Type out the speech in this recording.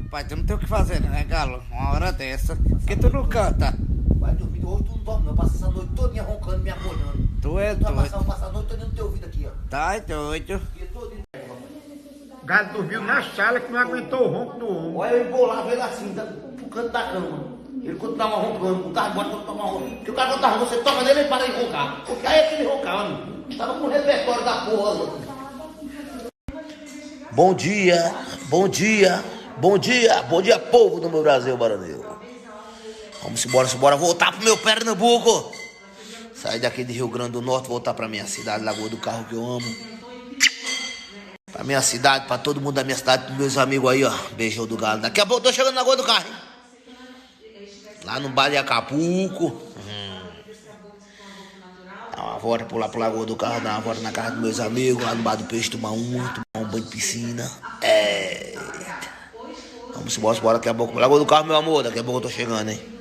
Pai, tu não tem o que fazer, né, Galo? Uma hora dessa. Por que tu não canta? Vai dormir hoje, tu não dorme não. Passa essa noite todinha roncando, me acordando. Tu é Tu vai doido. passar a noite todinha no teu ouvido aqui, ó. Tá doido. Dia todinho. Galo dormiu na sala que não aguentou o ronco do homem. Olha, eu embolava ele assim, pro canto da cama. Ele continuava roncando, o carro agora continuava roncando. Porque o cara quando tá roncando, você toca nele e para de roncar. Porque aí é que ele roncava, mano. Tava com o repertório da porra, mano. Bom dia, bom dia, bom dia, bom dia, povo do meu Brasil baraneu. Vamos embora voltar pro meu Pernambuco. Sair daqui de Rio Grande do Norte, voltar pra minha cidade, Lagoa do Carro, que eu amo. Pra minha cidade, pra todo mundo da minha cidade, pros meus amigos aí, ó. Beijão do Galo. Daqui a pouco eu tô chegando na Lagoa do Carro, hein? Lá no Bar de Acapulco. Dar uma volta por lá pro Lagoa do Carro, dar uma volta na casa dos meus amigos, lá no Bar do Peixe, tomar um banho de piscina. Vamos embora daqui a pouco. Lagoa do Carro, meu amor, daqui a pouco eu tô chegando, hein?